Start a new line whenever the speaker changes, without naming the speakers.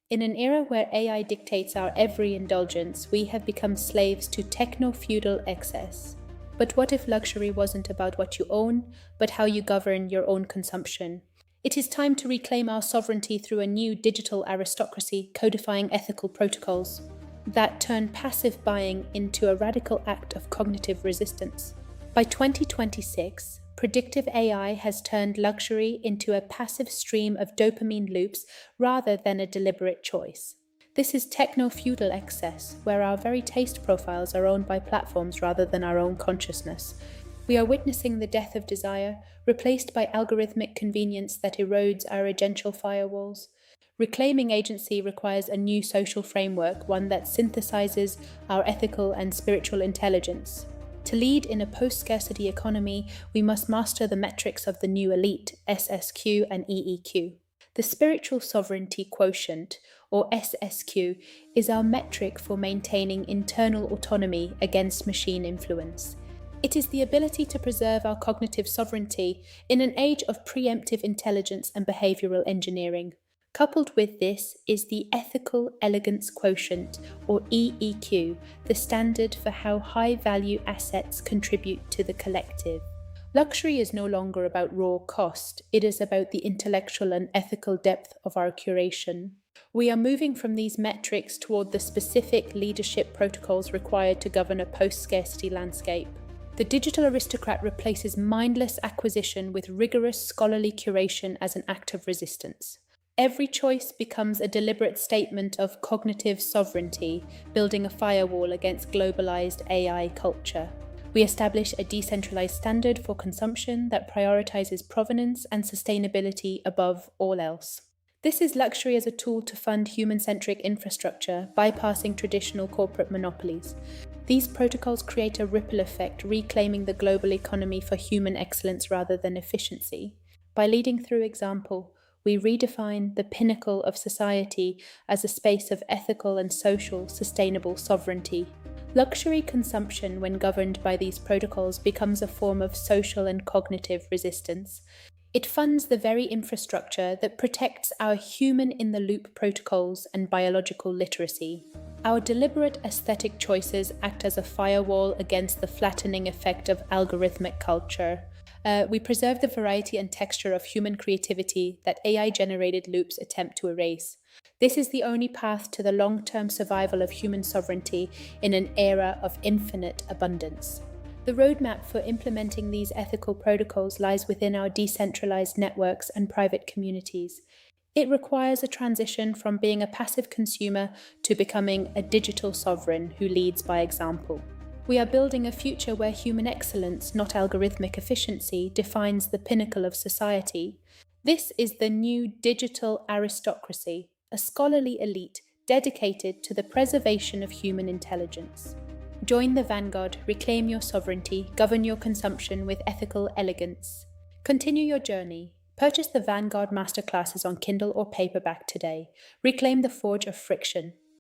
In an era where AI dictates our every indulgence, we have become slaves to technofeudal excess. But what if luxury wasn't about what you own, but how you govern your own consumption? It is time to reclaim our sovereignty through a new digital aristocracy codifying ethical protocols that turn passive buying into a radical act of cognitive resistance. By 2026, predictive AI has turned luxury into a passive stream of dopamine loops rather than a deliberate choice. This is techno-feudal excess, where our very taste profiles are owned by platforms rather than our own consciousness. We are witnessing the death of desire, replaced by algorithmic convenience that erodes our agential firewalls. Reclaiming agency requires a new social framework, one that synthesizes our ethical and spiritual intelligence. To lead in a post-scarcity economy, we must master the metrics of the new elite, SSQ and EEQ. The spiritual sovereignty quotient, or SSQ, is our metric for maintaining internal autonomy against machine influence. It is the ability to preserve our cognitive sovereignty in an age of preemptive intelligence and behavioral engineering. Coupled with this is the ethical elegance quotient, or EEQ, the standard for how high-value assets contribute to the collective. Luxury is no longer about raw cost, it is about the intellectual and ethical depth of our curation. We are moving from these metrics toward the specific leadership protocols required to govern a post-scarcity landscape. The digital aristocrat replaces mindless acquisition with rigorous scholarly curation as an act of resistance. Every choice becomes a deliberate statement of cognitive sovereignty, building a firewall against globalized AI culture. We establish a decentralized standard for consumption that prioritizes provenance and sustainability above all else. This is luxury as a tool to fund human-centric infrastructure, bypassing traditional corporate monopolies. These protocols create a ripple effect, reclaiming the global economy for human excellence rather than efficiency. By leading through example, we redefine the pinnacle of society as a space of ethical and social sustainable sovereignty. Luxury consumption, when governed by these protocols, becomes a form of social and cognitive resistance. It funds the very infrastructure that protects our human-in-the-loop protocols and biological literacy. Our deliberate aesthetic choices act as a firewall against the flattening effect of algorithmic culture. We preserve the variety and texture of human creativity that AI-generated loops attempt to erase. This is the only path to the long-term survival of human sovereignty in an era of infinite abundance. The roadmap for implementing these ethical protocols lies within our decentralized networks and private communities. It requires a transition from being a passive consumer to becoming a digital sovereign who leads by example. We are building a future where human excellence, not algorithmic efficiency, defines the pinnacle of society. This is the new digital aristocracy, a scholarly elite dedicated to the preservation of human intelligence. Join the vanguard, reclaim your sovereignty, govern your consumption with ethical elegance. Continue your journey. Purchase the Vanguard Masterclasses on Kindle or paperback today. Reclaim the forge of friction.